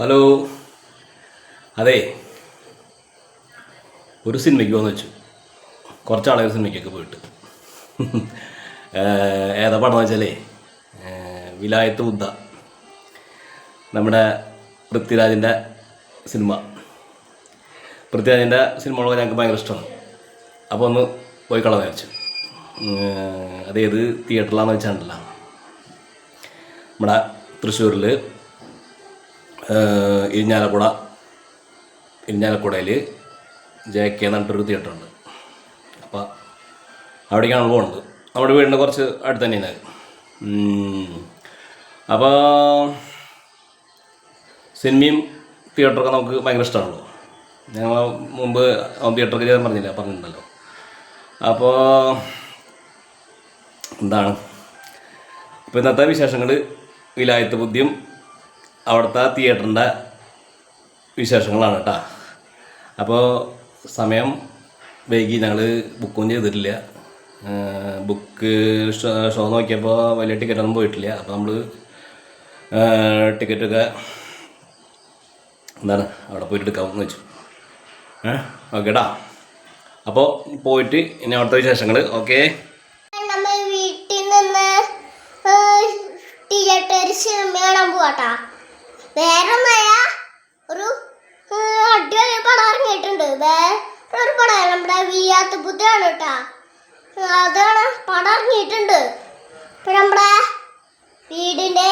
Hello. അതെ, ഒരു സിനിമയ്ക്ക് വന്നു വെച്ചു. കുറച്ചാളെ ഒരു സിനിമയ്ക്കൊക്കെ പോയിട്ട്. ഏതാ പടം എന്ന് വെച്ചാലേ വിലായത്ത് ബുദ്ധ, നമ്മുടെ പൃഥ്വിരാജിൻ്റെ സിനിമ. പൃഥ്വിരാജിൻ്റെ സിനിമകളൊക്കെ ഞങ്ങൾക്ക് ഭയങ്കര ഇഷ്ടമാണ്. അപ്പോൾ ഒന്ന് പോയി കളന്ന് വെച്ചു. അതേത് തിയേറ്ററിലാണെന്ന് വെച്ചാണ്ടല്ല, നമ്മുടെ തൃശ്ശൂരിൽ ഇരിഞ്ഞാലക്കുടയിൽ JK എന്ന് പറഞ്ഞിട്ടൊരു തിയേറ്ററുണ്ട്. അപ്പോൾ അവിടേക്കാണ് പോകുന്നത്. നമ്മുടെ വീടിൻ്റെ കുറച്ച് അടുത്ത് തന്നെയാണ്. അപ്പോൾ സിനിമയും തിയേറ്ററൊക്കെ നമുക്ക് ഭയങ്കര ഇഷ്ടമാണല്ലോ. ഞങ്ങൾ മുമ്പ് തിയേറ്ററൊക്കെ ചെയ്യാൻ പറഞ്ഞിട്ടുണ്ടല്ലോ. അപ്പോൾ എന്താണ് ഇപ്പോൾ ഇന്നത്തെ വിശേഷങ്ങൾ വിലായത്ത് ബുദ്ധിയും അവിടുത്തെ തിയേറ്ററിൻ്റെ വിശേഷങ്ങളാണ് കേട്ടോ. അപ്പോൾ സമയം വൈകി, ഞങ്ങൾ ബുക്കൊന്നും ചെയ്തിട്ടില്ല. ബുക്ക് ഷോ നോക്കിയപ്പോൾ വലിയ ടിക്കറ്റൊന്നും പോയിട്ടില്ല. അപ്പോൾ നമ്മൾ ടിക്കറ്റൊക്കെ എന്താണ് അവിടെ പോയിട്ട് എടുക്കാമെന്ന് വെച്ചു. ഓക്കേട്ടാ. അപ്പോൾ പോയിട്ട് ഇനി അവിടുത്തെ വിശേഷങ്ങൾ. ഓക്കെ. വീട്ടിൽ നിന്ന് തിയേറ്റർ സിനിമ കാണാൻ പോവാട്ടാ. വേറെ ഒരു അടിപൊളി പടം ഇറങ്ങിയിട്ടുണ്ട്. വേറൊരു പടം നമ്മുടെ വിലായത്ത് ബുദ്ധയാണ് കേട്ടാ. അതാണ് പടം ഇറങ്ങിയിട്ടുണ്ട്. ഇപ്പം നമ്മുടെ വീടിൻ്റെ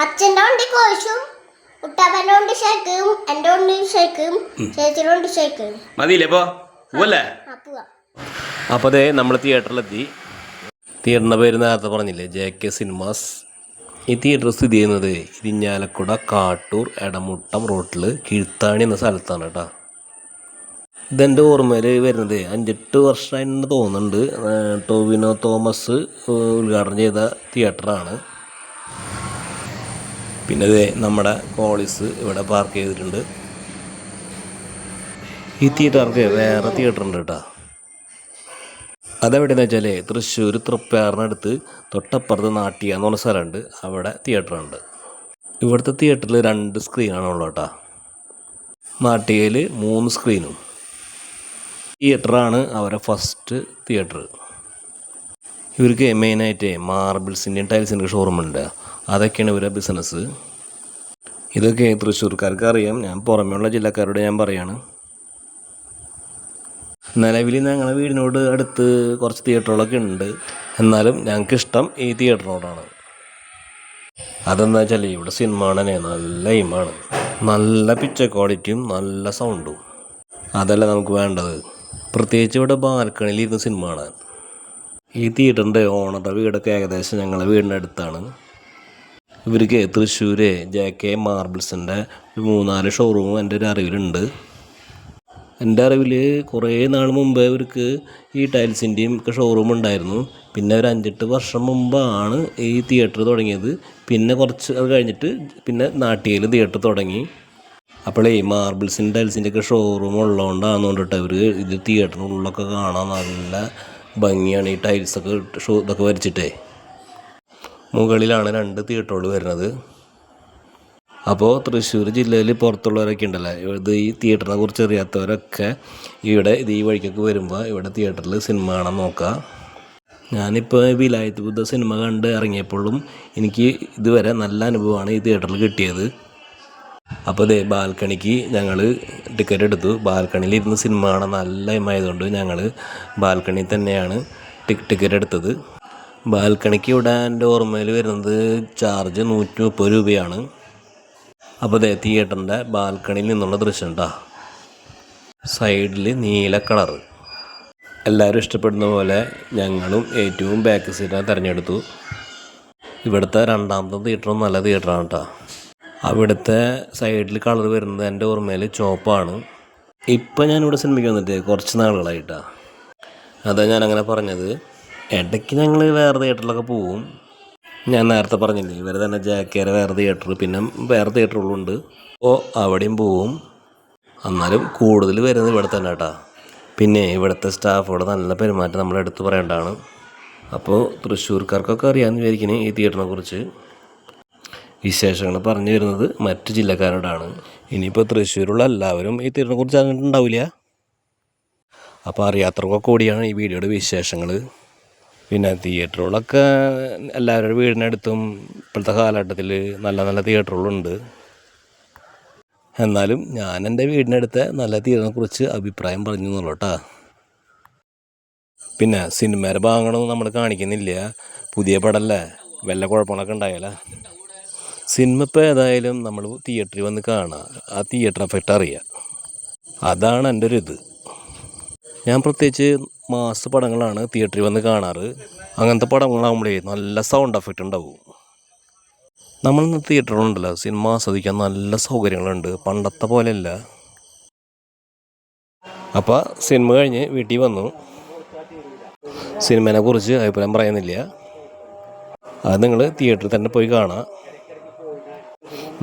അച്ഛൻ്റെ വണ്ടി കോശും, കുട്ടാപ്പൻ്റെ വണ്ടി ഷേക്കും, എൻ്റെ വണ്ടി ഷേക്കും, ചേച്ചിയുടെ വണ്ടി ഷേക്കും. മതിയില്ലേ? ഇപ്പോൾ പോവല്ലേ? പോവാം. അപ്പോൾ അതേ നമ്മൾ തിയേറ്ററിലെത്തി. തിയേറ്ററിൻ്റെ പേര് നേരത്തെ പറഞ്ഞില്ലേ, JK സിനിമാസ്. ഈ തിയേറ്റർ സ്ഥിതി ചെയ്യുന്നത് ഇരിഞ്ഞാലക്കുട കാട്ടൂർ എടമുട്ടം റോട്ടിൽ കിഴുത്താണി എന്ന സ്ഥലത്താണ് കേട്ടോ. ഇതെൻ്റെ ഓർമ്മയിൽ വരുന്നത് 5-8 വർഷമായിട്ട് തോന്നുന്നുണ്ട്. ടോവിനോ തോമസ് ഉദ്ഘാടനം ചെയ്ത തിയേറ്ററാണ്. പിന്നെ ഇതേ നമ്മുടെ പോളീസ് ഇവിടെ പാർക്ക് ചെയ്തിട്ടുണ്ട്. ഈ തിയേറ്റർക്ക് വേറെ തിയേറ്റർ ഉണ്ട് കേട്ടോ. അതെവിടെയെന്ന് വെച്ചാൽ തൃശ്ശൂർ തൃപ്പയാറിനടുത്ത് തൊട്ടപ്പുറത്ത് നാട്ടിയ എന്ന് പറഞ്ഞ സ്ഥലമുണ്ട്. അവിടെ തിയേറ്ററുണ്ട്. ഇവിടുത്തെ തിയേറ്ററിൽ 2 സ്ക്രീനാണുള്ളത് കേട്ടോ. നാട്ടികയിൽ 3 സ്ക്രീനും. തിയേറ്ററാണ് അവരെ ഫസ്റ്റ് തിയേറ്റർ. ഇവർക്ക് മെയിനായിട്ട് മാർബിൾസിൻ്റെയും ടൈൽസിൻ്റെ ഷോറൂമുണ്ട്. അതൊക്കെയാണ് ഇവരുടെ ബിസിനസ്. ഇതൊക്കെ തൃശ്ശൂർക്കാർക്ക് അറിയാം. ഞാൻ പുറമേയുള്ള ജില്ലക്കാരോട് ഞാൻ പറയാണ്. നിലവിൽ ഞങ്ങളുടെ വീടിനോട് അടുത്ത് കുറച്ച് തിയേറ്ററുകളൊക്കെ ഉണ്ട്. എന്നാലും ഞങ്ങൾക്കിഷ്ടം ഈ തിയേറ്ററിനോടാണ്. അതെന്താ വെച്ചാൽ ഇവിടെ സിനിമ കാണാനേ നല്ല എയിമാണ്. നല്ല പിക്ചർ ക്വാളിറ്റിയും നല്ല സൗണ്ടും. അതല്ല നമുക്ക് വേണ്ടത്. പ്രത്യേകിച്ച് ഇവിടെ ബാൽക്കണിയിൽ ഇരുന്ന് സിനിമ കാണാൻ. ഈ തിയേറ്ററിൻ്റെ ഓണറുടെ വീടൊക്കെ ഏകദേശം ഞങ്ങളുടെ വീടിൻ്റെ അടുത്താണ്. ഇവർക്ക് തൃശ്ശൂർ JK മാർബിൾസിൻ്റെ 3-4 ഷോറൂമും എൻ്റെ ഒരു അറിവിലുണ്ട്. എൻ്റെ അറിവിൽ കുറേ നാൾ മുമ്പ് ഇവർക്ക് ഈ ടൈൽസിൻ്റെയും ഒക്കെ ഷോറൂം ഉണ്ടായിരുന്നു. പിന്നെ ഒരു 5-8 വർഷം മുമ്പാണ് ഈ തിയേറ്റർ തുടങ്ങിയത്. പിന്നെ കുറച്ച് അത് കഴിഞ്ഞിട്ട് പിന്നെ നാട്ടികയിൽ തിയേറ്റർ തുടങ്ങി. അപ്പോഴേ മാർബിൾസിൻ്റെ ടൈൽസിൻ്റെ ഒക്കെ ഷോറൂം ഉള്ളതുകൊണ്ടാണെന്ന് കൊണ്ടിട്ട് ഇവർ ഇത് തിയേറ്ററിനുള്ളിലൊക്കെ കാണാൻ നല്ല ഭംഗിയാണ്. ഈ ടൈൽസൊക്കെ ഇതൊക്കെ വരച്ചിട്ടേ മുകളിലാണ് 2 തിയേറ്ററുകൾ വരുന്നത്. അപ്പോൾ തൃശ്ശൂർ ജില്ലയിൽ പുറത്തുള്ളവരൊക്കെ ഉണ്ടല്ലോ, ഇത് ഈ തിയേറ്ററിനെ കുറിച്ച് അറിയാത്തവരൊക്കെ ഇവിടെ ഈ വഴിക്കൊക്കെ വരുമ്പോൾ ഇവിടെ തിയേറ്ററിൽ സിനിമ കാണാൻ നോക്കുക. ഞാനിപ്പോൾ വിലായത്ത് ബുദ്ധ സിനിമ കണ്ട് ഇറങ്ങിയപ്പോഴും എനിക്ക് ഇതുവരെ നല്ല അനുഭവമാണ് ഈ തിയേറ്ററിൽ കിട്ടിയത്. അപ്പോൾ ഇതേ ബാൽക്കണിക്ക് ഞങ്ങൾ ടിക്കറ്റ് എടുത്തു. ബാൽക്കണിയിൽ ഇരുന്ന് സിനിമ കാണാൻ നല്ല ഇമായതുകൊണ്ട് ഞങ്ങൾ ബാൽക്കണിയിൽ തന്നെയാണ് ടിക്കറ്റ് എടുത്തത്. ബാൽക്കണിക്ക് ഇവിടെ എൻ്റെ ഓർമ്മയിൽ വരുന്നത് ചാർജ് 130 രൂപയാണ്. അപ്പോൾ അതേ തിയേറ്ററിൻ്റെ ബാൽക്കണിയിൽ നിന്നുള്ള ദൃശ്യം കേട്ടോ. സൈഡിൽ നീല കളറ്. എല്ലാവരും ഇഷ്ടപ്പെടുന്ന പോലെ ഞങ്ങളും ഏറ്റവും ബാക്ക് സീറ്റാണ് തിരഞ്ഞെടുത്തു. ഇവിടുത്തെ 2ാമത്തെ തിയേറ്ററും നല്ല തിയേറ്ററാണ് കേട്ടോ. അവിടുത്തെ സൈഡിൽ കളർ വരുന്നത് എൻ്റെ ഓർമ്മയിൽ ചുവപ്പാണ്. ഇപ്പം ഞാനിവിടെ സിനിമയ്ക്ക് വന്നിട്ട് കുറച്ച് നാളുകളായിട്ടാണ്. അതാണ് ഞാനങ്ങനെ പറഞ്ഞത്. ഇടയ്ക്ക് ഞങ്ങൾ വേറെ തിയേറ്ററിലൊക്കെ പോവും. ഞാൻ നേരത്തെ പറഞ്ഞില്ലേ, ഇവരെ തന്നെ JKയുടെ വേറെ തിയേറ്റർ, പിന്നെ വേറെ തിയേറ്ററുകളുണ്ട്. അപ്പോൾ അവിടെയും പോവും. എന്നാലും കൂടുതൽ വരുന്നത് ഇവിടെ തന്നെ കേട്ടോ. പിന്നെ ഇവിടുത്തെ സ്റ്റാഫോട് നല്ല പെരുമാറ്റം നമ്മൾ എടുത്ത് പറയേണ്ടതാണ്. അപ്പോൾ തൃശ്ശൂർക്കാർക്കൊക്കെ അറിയാമെന്ന് വിചാരിക്കുന്നത് ഈ തിയേറ്ററിനെ കുറിച്ച്. വിശേഷങ്ങൾ പറഞ്ഞു വരുന്നത് മറ്റു ജില്ലക്കാരോടാണ്. ഇനിയിപ്പോൾ തൃശ്ശൂരുള്ള എല്ലാവരും ഈ തിയേറ്ററിനെ കുറിച്ച് അറിഞ്ഞിട്ടുണ്ടാവില്ല. അപ്പോൾ അറിയാത്തവർക്കൊക്കെ കൂടിയാണ് ഈ വീഡിയോയുടെ വിശേഷങ്ങൾ. പിന്നെ തിയേറ്ററുകളൊക്കെ എല്ലാവരുടെ വീടിനടുത്തും ഇപ്പോഴത്തെ കാലഘട്ടത്തിൽ നല്ല നല്ല തിയേറ്ററുകളുണ്ട്. എന്നാലും ഞാൻ എൻ്റെ വീടിനടുത്ത നല്ല തിയേറ്ററിനെ കുറിച്ച് അഭിപ്രായം പറഞ്ഞു എന്നുള്ളൂ കേട്ടോ. പിന്നെ സിനിമയുടെ ഭാഗങ്ങളൊന്നും നമ്മൾ കാണിക്കുന്നില്ല. പുതിയ പടമല്ലേ, വല്ല കുഴപ്പങ്ങളൊക്കെ ഉണ്ടായാലേ. സിനിമ ഇപ്പോൾ ഏതായാലും നമ്മൾ തിയേറ്ററിൽ വന്ന് കാണുക, ആ തിയേറ്റർ എഫക്റ്റ് അറിയുക, അതാണ് എൻ്റെ ഒരു ഇത്. ഞാൻ പ്രത്യേകിച്ച് മാസ് പടങ്ങളാണ് തിയേറ്ററിൽ വന്ന് കാണാറ്. അങ്ങനത്തെ പടങ്ങളാകുമ്പോഴേ നല്ല സൗണ്ട് എഫക്റ്റ് ഉണ്ടാവും. നമ്മളിന്ന് തിയേറ്ററുകളുണ്ടല്ലോ, സിനിമ ആസ്വദിക്കാൻ നല്ല സൗകര്യങ്ങളുണ്ട്, പണ്ടത്തെ പോലെയല്ല. അപ്പോൾ സിനിമ കഴിഞ്ഞ് വീട്ടിൽ വന്നു. സിനിമേനെ കുറിച്ച് അഭിപ്രായം പറയുന്നില്ല, അത് നിങ്ങൾ തിയേറ്ററിൽ തന്നെ പോയി കാണാം.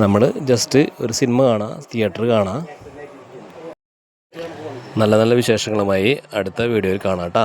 നമ്മൾ ജസ്റ്റ് ഒരു സിനിമ കാണാം, തിയേറ്റർ കാണാം. നല്ല നല്ല വിശേഷങ്ങളുമായി അടുത്ത വീഡിയോയിൽ കാണാം കേട്ടോ.